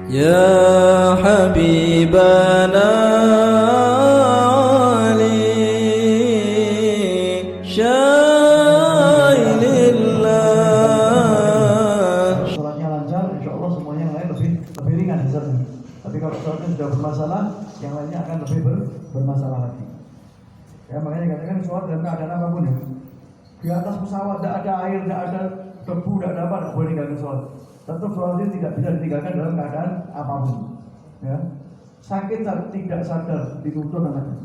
يا حبيبنا علي شايل الله. Sholatnya lancar, insya Allah semuanya yang lain lebih ringan hasilnya. Tapi kalau sholatnya sudah bermasalah, yang lainnya akan lebih bermasalah lagi. Ya, makanya dikatakan sholat dalam keadaan apapun ya. Di atas pesawat tidak ada air, tidak ada debu, tidak ada apa, tidak boleh tinggalkan sholat. Tetap sholat ini tidak bisa ditinggalkan dalam keadaan apapun. Ya, sakit tidak sadar dituntut namanya.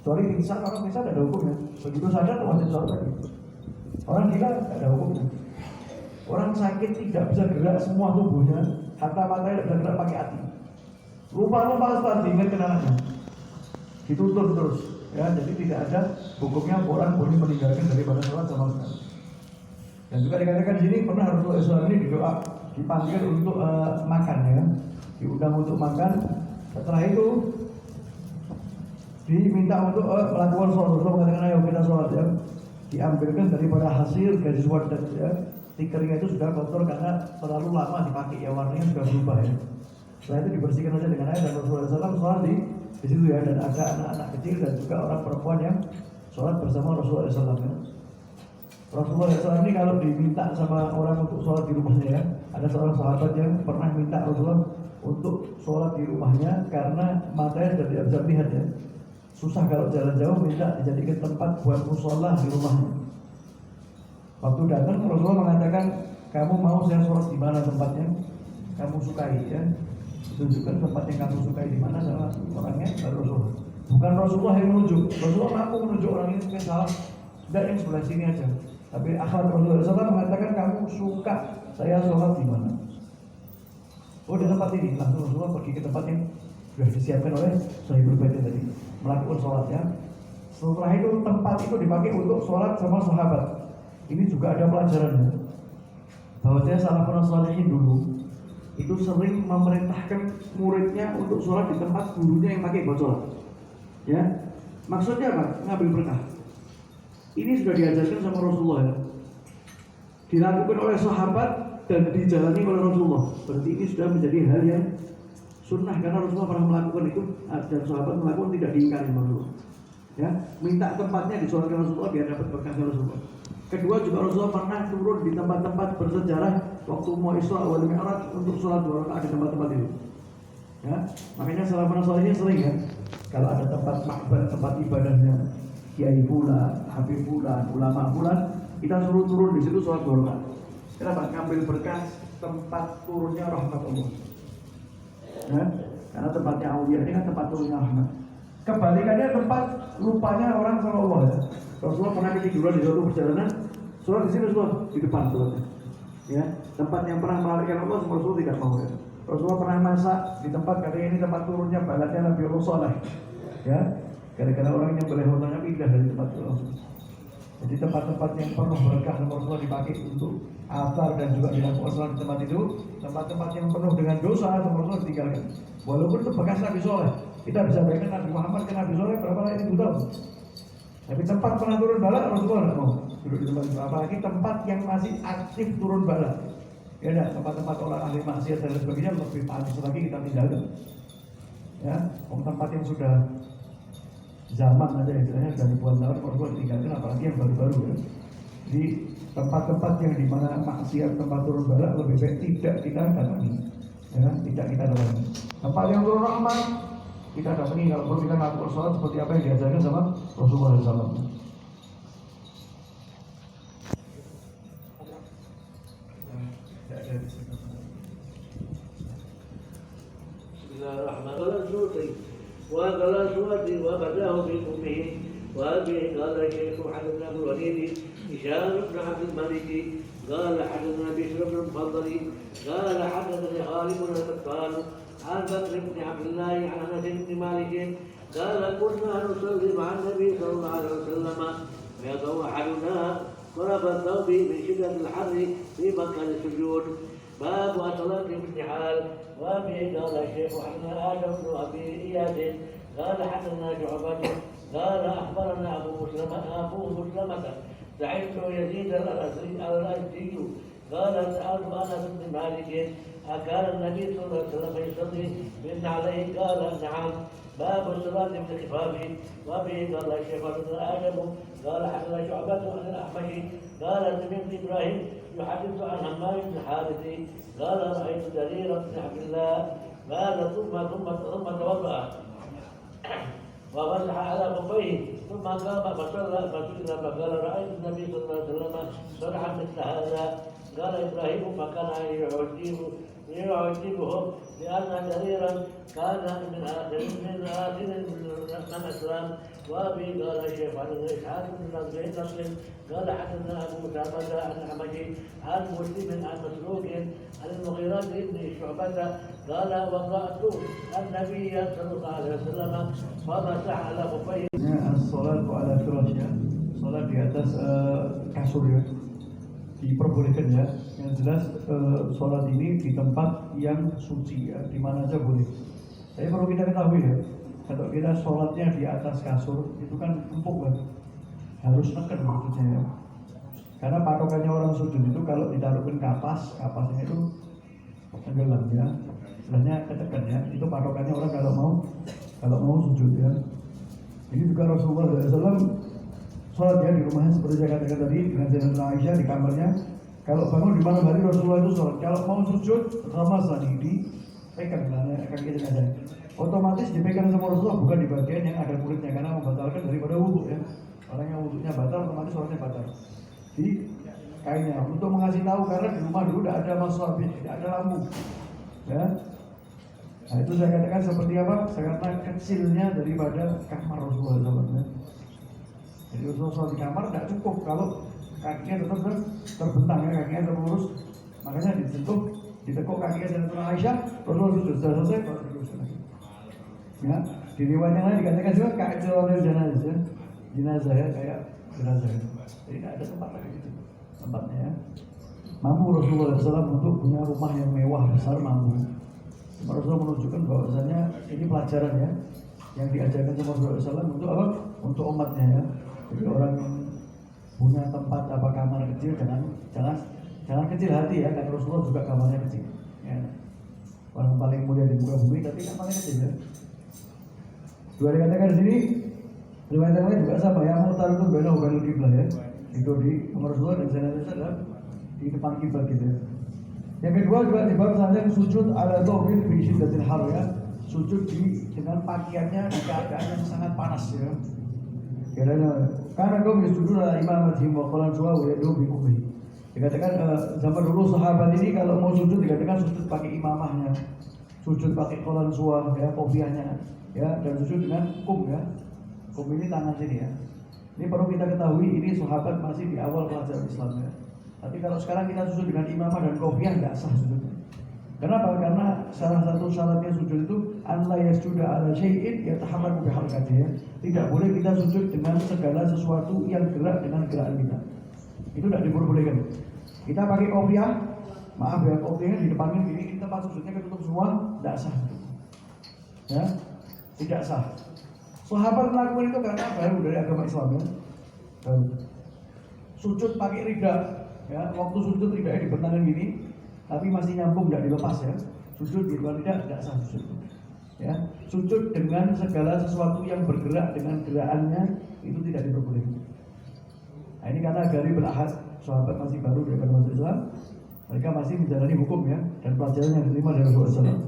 Kecuali pingsan, orang pingsan tidak ada hukumnya. Begitu sadar wajib sholat lagi. Orang gila tidak ada hukumnya. Orang sakit tidak bisa gerak semua tubuhnya, hatta matanya tidak bisa gerak pakai hati. Lupa setelah diingat kenangannya, dituntut terus. Ya, jadi tidak ada hukumnya orang boleh meninggalkan daripada sholat sama sekali. Dan juga dikatakan di sini pernah Rasulullah SAW ini didoa, dipanggil untuk makan ya, diundang untuk makan. Setelah itu diminta untuk melakukan sholat. Rasulullah mengatakan ayo kita sholat ya. Diambilkan daripada hasil garis wadah ya. Tikernya itu sudah kotor karena terlalu lama dipakai ya, warnanya sudah berubah ya. Setelah itu dibersihkan saja dengan air dan Rasulullah SAW sholat di situ ya, dan ada anak-anak kecil dan juga orang perempuan yang sholat bersama Rasulullah SAW ya. Rasulullah SAW ini kalau diminta sama orang untuk sholat di rumahnya ya, ada seorang sahabat yang pernah minta Rasulullah untuk sholat di rumahnya karena matanya sudah tidak bisa melihat ya. Susah kalau jalan jauh, minta dijadikan tempat buat musola di rumahnya. Waktu datang Rasulullah mengatakan, kamu mau saya sholat di mana tempatnya kamu sukai ya, tunjukkan tempat yang kamu sukai di mana, sama orangnya baru Rasulullah. Bukan Rasulullah yang menunjuk, Rasulullah mampu menunjuk orang ini mungkin salah, sudah yang sebelah sini aja. Tapi akhir Rasulullah SAW mengatakan, kamu suka saya sholat di mana? Oh, di tempat ini. Langsung Rasulullah pergi ke tempat yang sudah disiapkan oleh Sahibul Bait tadi, melakukan sholatnya. Setelah itu tempat itu dipakai untuk sholat sama sahabat. Ini juga ada pelajarannya, bahwasanya salafun shalihin dulu itu sering memerintahkan muridnya untuk sholat di tempat gurunya yang pakai buat sholat. Ya, maksudnya apa? Ngambil berkah. Ini sudah diajarkan sama Rasulullah ya. Dilakukan oleh sahabat dan dijalani oleh Rasulullah. Berarti ini sudah menjadi hal yang sunnah karena Rasulullah pernah melakukan itu dan sahabat melakukan, tidak diingkari Rasulullah. Ya, minta tempatnya disolatkan Rasulullah biar dapat berkah Rasulullah. Kedua juga Rasulullah pernah turun di tempat-tempat bersejarah waktu mau Isra wal Mi'raj untuk sholat 2 rakaat di tempat-tempat itu. Ya, makanya salafun shalihin sering ya, kalau ada tempat makbar, tempat ibadahnya kiai fulan, habib fulan, ulama fulan, kita suruh turun di situ sholat 2 rakaat. Kenapa? Ngambil berkah tempat turunnya rahmat Allah. Ya, karena tempatnya aulia ini kan tempat turunnya rahmat. Kebalikannya tempat lupanya orang sama Allah ya. Rasulullah pernah ketiduran di suatu perjalanan, sholat di sini Rasulullah di depan sholatnya. Ya, tempat yang pernah melalaikan Allah sama Rasulullah tidak mau ya. Rasulullah pernah masak di tempat katanya ini tempat turunnya balatnya Nabi Allah Saleh. Ya, gara-gara orang yang boleh hotelnya pindah dari tempat itu. Jadi tempat-tempat yang penuh berkah sama Rasulullah dipakai untuk asar dan juga dilakukan sholat di tempat itu. Tempat-tempat yang penuh dengan dosa sama Rasulullah ditinggalkan. Walaupun itu bekas Nabi Saleh, kita bisa bayangkan Nabi Muhammad ke Nabi Saleh berapa ribu tahun. Tapi tempat pernah turun bala Rasulullah tidak mau duduk di tempat itu. Apalagi tempat yang masih aktif turun bala. Ya, ada tempat-tempat orang ahli maksiat dan sebagainya lebih panis lagi kita tinggalkan. Ya, tempat yang sudah zaman aja istilahnya sudah ribuan tahun Rasulullah tinggalkan, apalagi yang baru-baru ya. Di tempat-tempat yang dimana maksiat, tempat turun bala lebih baik tidak kita datangi. Ya, tidak kita datangi. Tempat yang turun rahmat kita datangi, kalau perlu kita melakukan sholat seperti apa yang diajarkan sama Rasulullah SAW. Bismillahirrahmanirrahim. Wa qala suwati wa badahu bi ummihi wa bi qala shaykh Muhammad bin Abdul Walid Hisham bin Abdul Malik قال حدثنا بشر بن المفضل قال حدثني خالد بن القطان عن بكر بن عبد الله عن انس بن مالك قال كنا نصلي مع النبي صلى الله عليه وسلم فيضع احدنا طرف الثوب من شده الحر في مكان السجود. باب اطلاق الانتحال. وابي قال الشيخ حدثنا ادم بن ابي اياس قال حدثنا شعبة قال اخبرنا ابو مسلمة سعيد بن يزيد الازدي قال سالت انس بن مالك أكان النبي صلى الله عليه وسلم يصلي بأن عليه قال نعم باب الصلاة بالخفاف وبه قال الشيخ بن آدم قال حدثنا شعبة عن الأحمش قال سمعت إبراهيم يحدث عن همام بن الحارث قال رأيت جرير بن عبد الله قال ثم توضأ ومسح على خفيه ثم قام فصلى فسجد فقال رأيت النبي صلى الله عليه وسلم صنع مثل هذا قال إبراهيم فكان يعجبهم لأن جريرا كان من آخر من الإسلام وأبي قال الشيخ عن إسحاق بن نصر قال حدثنا أبو أسامة عن الأعمشي عن مسلم عن مسروق عن المغيرة بن شعبة قال وقعت النبي صلى الله عليه وسلم فمسح على خفيه. As-salatu ala firasya, salat di atas kasur ya, diperbolehkan ya. Yang jelas salat ini di tempat yang suci ya, di mana aja boleh. Tapi perlu kita ketahui ya, kalau kita salatnya di atas kasur itu kan empuk kan, harus neken maksudnya ya. Karena patokannya orang sujud itu kalau ditaruhkan kapasnya itu tenggelam ya, istilahnya ketekan ya. Itu patokannya orang kalau mau sujud ya. Ini juga Rasulullah SAW sholat ya di rumahnya seperti saya katakan tadi dengan Sayyidatuna Aisyah di kamarnya. Kalau bangun di malam hari Rasulullah itu sholat. Kalau mau sujud ramas lagi dipegang kaki jenazah. Otomatis dipegang sama Rasulullah, bukan di bagian yang ada kulitnya karena membatalkan daripada wudhu ya. Orang yang wudhunya batal otomatis sholatnya batal. Di kainnya untuk mengasih tahu karena di rumah dulu tidak ada masabih, tidak ada lampu ya. Nah itu saya katakan seperti apa? Karena kecilnya daripada kamar Rasulullah SAW. Jadi Rasulullah SAW di kamar tidak cukup kalau kakinya tetap terbentang ya, kakinya terlurus. Makanya disentuh, ditekuk kakinya Sayyidatuna Aisyah, Rasulullah sudah selesai, baru teruskan lagi. Ya, di riwayat yang lain dikatakan juga ka'ijraril jenazah ya, kayak jenazah itu. Jadi tidak ada tempat lagi gitu tempatnya ya. Mampu Rasulullah SAW untuk punya rumah yang mewah besar, mampu. Rasulullah menunjukkan bahwasanya ini pelajaran ya yang diajarkan sama Rasulullah SAW untuk apa? Untuk umatnya ya. Jadi orang yang punya tempat apa kamar kecil jangan kecil hati ya, karena Rasulullah juga kamarnya kecil. Ya. Orang paling mulia di muka bumi tapi kamarnya kecil ya. Juga dikatakan di sini riwayat yang lain juga sama ya, mutar itu benar bukan kiblat ya. Itu di Rasulullah dan Sayyidatuna di depan kiblat gitu ya. Yang kedua juga di bab yang sujud ala dhawrin bi syiddatil har ya. Sujud dengan pakaiannya di keadaan yang sangat panas ya. Karena kau sujud ala imamatihim wa qalan suwa wa yadu bi kubih. Dikatakan zaman dulu sahabat ini kalau mau sujud dikatakan sujud pakai imamahnya, sujud pakai qalan suwa ya, kopiahnya ya, dan sujud dengan kum ya. Kum ini tangan sini ya. Ini perlu kita ketahui, ini sahabat masih di awal pelajaran Islam ya. Tapi kalau sekarang kita sujud dengan imamah dan kopiah tidak sah sujudnya. Kenapa? Karena salah satu syaratnya sujud itu Allah yasjuda ala syai'in yatahammalu biharakatihi. Tidak boleh kita sujud dengan segala sesuatu yang gerak dengan gerakan kita. Itu tidak diperbolehkan. Kita pakai kopiah, maaf ya, kopiahnya di depannya ini tempat sujudnya ketutup semua, tidak sah. Ya, tidak sah. Sahabat melakukan itu karena baru dari agama Islam ya. Baru. Sujud pakai rida. Ya, waktu sujud tidak dibentangkan gini, tapi masih nyambung, tidak dilepas ya. Sujud di luar tidak sah sujud. Ya, sujud dengan segala sesuatu yang bergerak dengan gerakannya itu tidak diperbolehkan. Nah, ini karena Gharib bin Ahad, sahabat masih baru dari masuk Islam, mereka masih menjalani hukum ya dan pelajaran yang diterima dari Rasulullah SAW.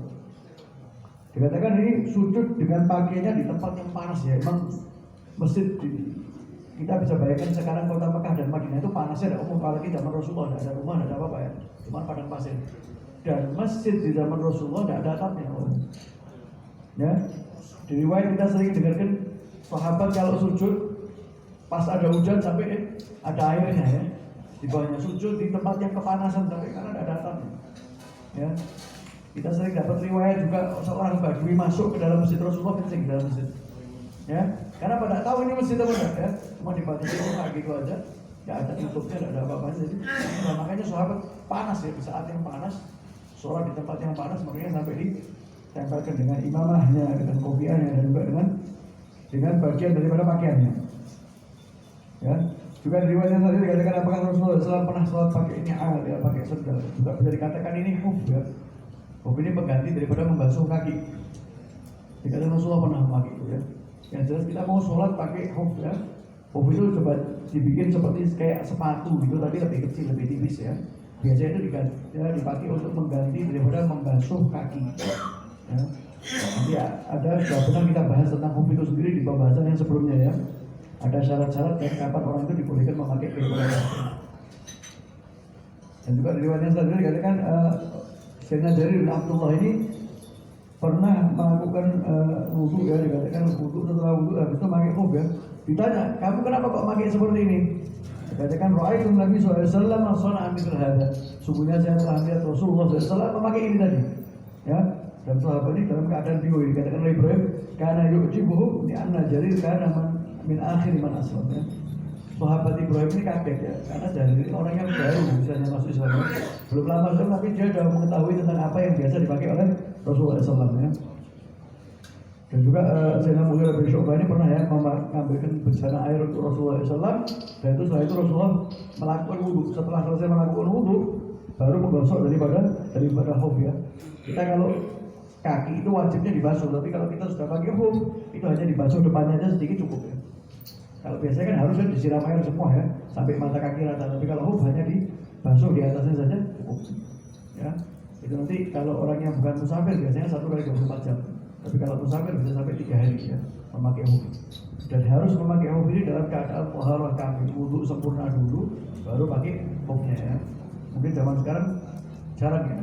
Dikatakan ini sujud dengan pakaiannya di tempat yang panas ya. Emang masjid kita bisa bayangkan sekarang kota Mekah dan Madinah itu panasnya ada umum, apalagi zaman Rasulullah tidak ada rumah, tidak ada apa-apa ya, cuma padang pasir. Dan masjid di zaman Rasulullah tidak ada atapnya. Ya, di riwayat kita sering dengarkan sahabat kalau sujud pas ada hujan sampai ada airnya ya, di bawahnya sujud di tempat yang kepanasan sampai karena tidak ada atapnya. Ya, kita sering dapat riwayat juga seorang Badui masuk ke dalam masjid Rasulullah, kencing di dalam masjid. Ya, karena pada tahu ini masjid apa enggak ya, cuma dibatasi rumah gitu aja, tidak ada tutupnya, tidak ada apa-apa. Jadi makanya sahabat panas ya, di saat yang panas, sholat di tempat yang panas, makanya sampai ditempelkan dengan imamahnya, dengan kopiahnya, dan juga dengan bagian daripada pakaiannya. Ya, juga di riwayat yang tadi dikatakan apakah Rasulullah SAW pernah sholat pakai ini ya, pakai sendal. Juga bisa dikatakan ini huf ya, Hub ini pengganti daripada membasuh kaki. Dikatakan Rasulullah pernah memakai itu ya. Yang jelas kita mau sholat pakai hub ya. Hub itu coba dibikin seperti kayak sepatu gitu, tapi lebih kecil, lebih tipis ya. Biasanya itu dipakai untuk mengganti daripada membasuh kaki. Ya. Nanti ada benar kita bahas tentang hub itu sendiri di pembahasan yang sebelumnya ya. Ada syarat-syarat dan kapan orang itu dibolehkan memakai daripada. Dan juga dari riwayatnya sendiri dikatakan Sayyidina Jarir bin Abdullah ini pernah melakukan wudhu ya, dikatakan wudhu setelah wudhu habis itu pakai hub ya. Ditanya, kamu kenapa kok pakai seperti ini? Dikatakan ra'aitu Nabi SAW sana'a mithla hadza. Sungguhnya saya telah melihat Rasulullah SAW memakai ini tadi. Ya, dan sahabat ini dalam keadaan bingung. Dikatakan oleh Ibrahim, karena yu'jibuhu li'anna Jarir kana min akhir man aslam ya. Sahabat Ibrahim ini kaget ya, karena Jarir ini orang yang baru misalnya masuk Islam. Belum lama Islam, tapi dia sudah mengetahui tentang apa yang biasa dipakai oleh Rasulullah SAW ya. Dan juga Sayyidina Mughirah bin Syu'bah ini pernah ya mengambilkan bencana air untuk Rasulullah SAW. Dan itu setelah itu Rasulullah melakukan wudhu. Setelah selesai melakukan wudhu, baru menggosok daripada hub ya. Kita kalau kaki itu wajibnya dibasuh, tapi kalau kita sudah pakai hub, itu hanya dibasuh depannya aja sedikit cukup ya. Kalau biasanya kan harusnya disiram air semua ya, sampai mata kaki rata. Tapi kalau hub hanya dibasuh di atasnya saja cukup ya. Itu nanti kalau orang yang bukan musafir biasanya 1 kali 24 jam. Tapi kalau musafir bisa sampai 3 hari ya memakai hub. Dan harus memakai hub ini dalam keadaan taharah kamil, wudu sempurna dulu, baru pakai hubnya ya. Mungkin zaman sekarang jarang ya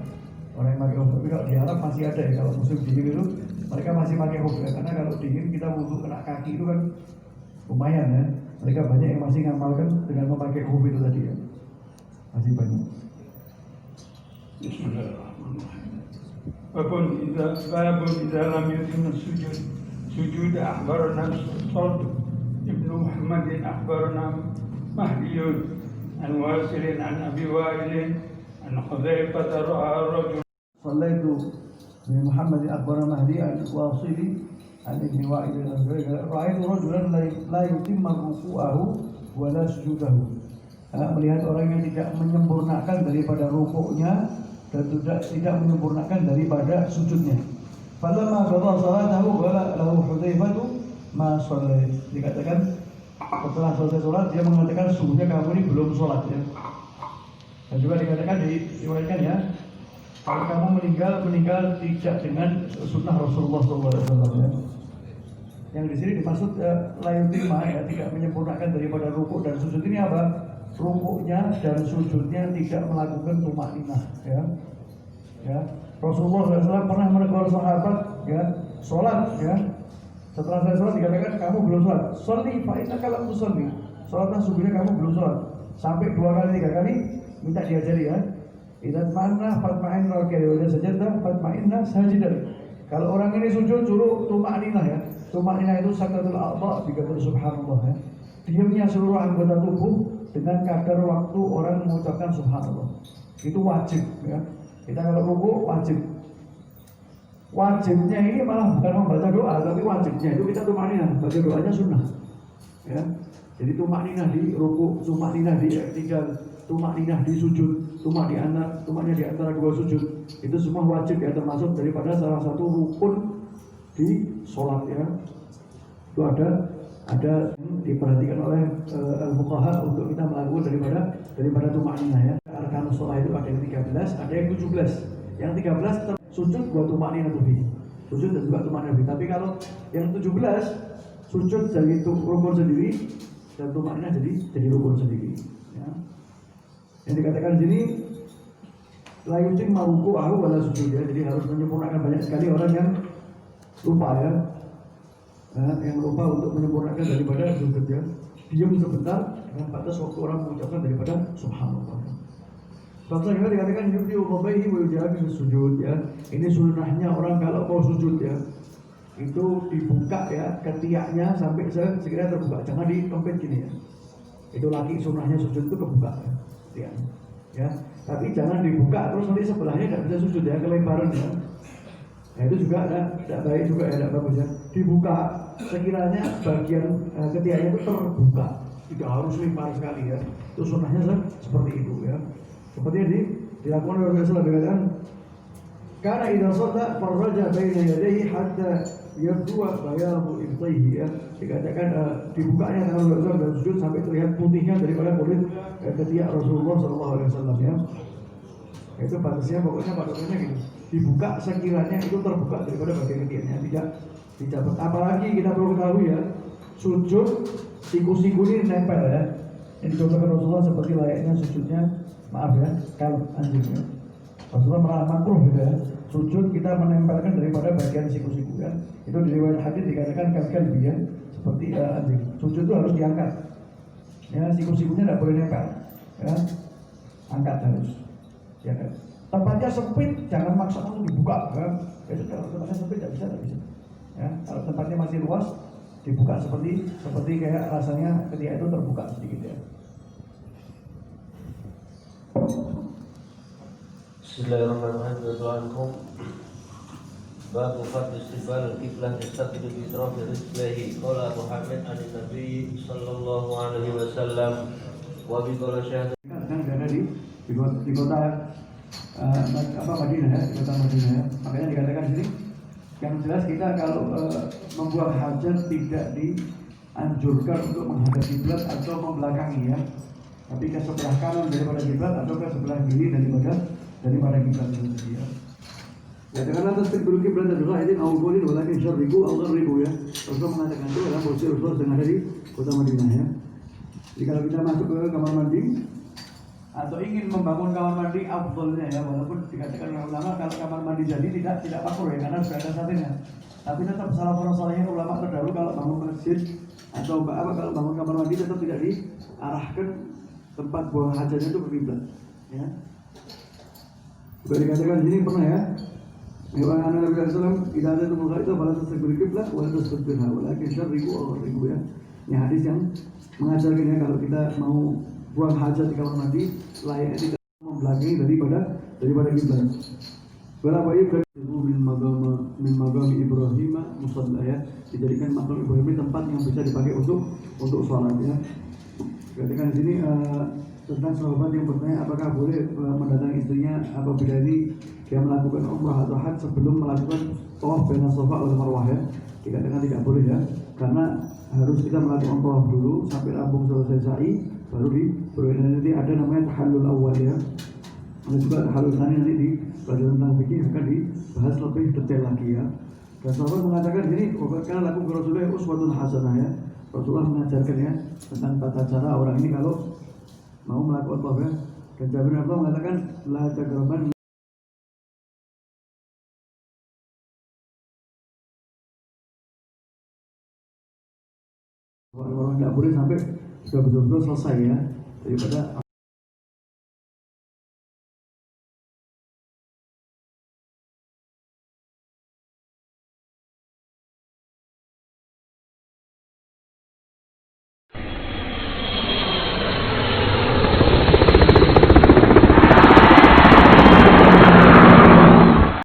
orang yang pakai hub. Tapi kalau di Arab masih ada ya, kalau musim dingin itu mereka masih pakai hub ya. Karena kalau dingin kita wudu kena kaki itu kan lumayan ya. Mereka banyak yang masih ngamalkan dengan memakai hub itu tadi ya. Masih banyak. Bismillahirrahmanirrahim. باب إذا لم يتم سجود أخبرنا صلت ابن محمد أخبرنا مهدي عن واصل عن أبي وائل عن حذيفة رأى الرجل صليت بمحمد أخبرنا مهدي عن واصل عن ابن وائل رأيت رجلا لا يتم ركوعه ولا سجوده. Melihat orang yang tidak menyempurnakan daripada rukuknya dan tidak menyempurnakan daripada sujudnya. Falamma qada salatahu qala lahu Hudzaifah ma shallait. Dikatakan setelah selesai sholat dia mengatakan sungguhnya kamu ini belum sholat ya. Dan juga dikatakan diriwayatkan ya, kalau kamu meninggal tidak dengan sunnah Rasulullah SAW ya. Yang di sini dimaksud layutima ya, tidak menyempurnakan daripada rukuk dan sujud ini apa? Rukuknya dan sujudnya tidak melakukan tumakninah ya. Ya. Rasulullah SAW pernah menegur sahabat ya, sholat ya. Setelah saya sholat dikatakan kamu belum sholat. Sholli fa innaka lam tusalli. Sholatlah sungguhnya kamu belum sholat. Sampai 2 kali 3 kali minta diajari ya. Idan mana fatma'in raki'an wa sajdah fatma'inna sajidan. Kalau orang ini sujud suruh tumakninah ya. Tumakninah itu sakaratul a'dha dikatakan subhanallah ya. Diamnya seluruh anggota tubuh dengan kadar waktu orang mengucapkan subhanallah. Itu wajib ya. Kita kalau rukuk wajib. Wajibnya ini malah bukan membaca doa, tapi wajibnya itu kita tumakninah, baca doanya sunnah. Ya. Jadi tumakninah di rukuk, tumakninah di i'tidal, tumakninah di sujud, tumakninah di antara 2 sujud. Itu semua wajib ya, termasuk daripada salah satu rukun di sholat ya. Itu ada diperhatikan oleh al-fuqaha untuk kita melakukan daripada tumakninah ya. Arkanus shalah itu ada yang 13, ada yang 17. Yang 13 sujud buat tumakninah lebih. Sujud dan juga tumakninah lebih. Tapi kalau yang 17 sujud jadi rukun sendiri dan tumakninah jadi rukun sendiri ya. Yang dikatakan di sini la yutimma ruku'ahu wala sujud ya. Jadi harus menyempurnakan, banyak sekali orang yang lupa ya. Yang lupa untuk menyempurnakan daripada sujud ya. Diam sebentar dengan batas waktu orang mengucapkan daripada subhanallah. Sebab juga dikatakan yubdi uqabaihi wa yujabi sujud ya. Ini sunnahnya orang kalau mau sujud ya, itu dibuka ya ketiaknya sampai sekiranya terbuka, jangan dikempit gini ya. Itu lagi sunnahnya sujud itu kebuka ya, ketiaknya ya. Tapi jangan dibuka terus nanti sebelahnya tidak bisa sujud ya, kelebaran ya. Nah, itu juga tidak baik juga ya, tidak bagus ya. Dibuka sekiranya bagian ketiaknya itu terbuka, tidak harus lebar sekali ya. Itu sunnahnya seperti itu ya. Seperti ini dilakukan oleh Rasulullah, dikatakan Karena idza shalla farraja baina yadayhi hatta yabdua bayadu ibtayhi ya. Dikatakan dibukanya tangan Rasulullah dalam sujud sampai terlihat putihnya daripada kulit ketiak Rasulullah sallallahu alaihi wasallam ya. Itu batasnya pokoknya patokannya gitu. Dibuka sekiranya itu terbuka daripada bagian ketiaknya, tidak apalagi kita perlu ketahui ya, sujud siku-siku ini nempel ya. Ini dicontohkan Rasulullah seperti layaknya sujudnya, maaf ya, kalau anjingnya. Rasulullah melarang makruh gitu ya. Sujud kita menempelkan daripada bagian siku-siku ya. Itu di riwayat hadis dikatakan kal-kalbi ya, seperti anjing. Sujud itu harus diangkat. Ya, siku-sikunya tidak boleh nempel. Ya. Angkat harus. Ya kan. Tempatnya sempit, jangan maksa untuk dibuka kan. Itu kalau tempatnya sempit tidak bisa. Ya, kalau tempatnya masih luas dibuka seperti kayak rasanya ketika itu terbuka sedikit ya. Bismillahirrahmanirrahim. Bab fadl istiqbal al-qiblah yastaqbilu bi itrafi rijlihi. Qala Muhammad an-Nabi sallallahu alaihi wasallam wa bi qala syahad. Kadang ada di kota Madinah ya, di kota Madinah ya. Makanya dikatakan di sini yang jelas kita kalau membuang hajat tidak dianjurkan untuk menghadap kiblat atau membelakangi ya. Tapi ke sebelah kanan daripada kiblat atau ke sebelah kiri daripada kiblat itu tadi ya. Ya dengan atas berburu kiblat adalah ini awalin walakin syarriku ribu ya. Rasul mengatakan itu adalah posisi Rasul yang ada di kota Madinah ya. Jadi kalau kita masuk ke kamar mandi atau ingin membangun kamar mandi afdolnya ya, walaupun dikatakan oleh ulama kalau kamar mandi jadi tidak makruh ya karena sudah ada satunya. Tapi tetap salah salahnya ulama terdahulu kalau bangun masjid atau kalau bangun kamar mandi tetap tidak diarahkan tempat buang hajatnya itu ke kiblat ya. Juga dikatakan di sini pernah ya. Yang Nabi sallallahu alaihi wasallam tidak ada itu mengatakan itu pada tasbih kiblat wala tasbihha walakin syarriku ya. Ini hadis yang mengajarkan ya kalau kita mau buang hajat di kamar mandi layaknya tidak membelakangi daripada kiblat. Berapa itu min magam Ibrahim musalla ya, dijadikan makam Ibrahim tempat yang bisa dipakai untuk sholat ya. Katakan di sini tentang sahabat yang bertanya apakah boleh mendatangi istrinya apabila ini dia melakukan umrah atau haji sebelum melakukan tawaf baina Safa wal Marwah ya. Dikatakan tidak boleh ya, karena harus kita melakukan tawaf dulu sampai rampung selesai sa'i baru nanti ada namanya tahallul awal ya. Ada juga tahallul tsani nanti di pelajaran tentang fikih akan dibahas lebih detail lagi ya. Dan sahabat mengatakan ini karena laku Rasulullah uswatun hasanah ya. Rasulullah mengajarkan ya tentang tata cara orang ini kalau mau melakukan tawaf ya. Dan Jabir bin Abdullah mengatakan la takraban orang tidak boleh sampai sudah betul-betul selesai ya daripada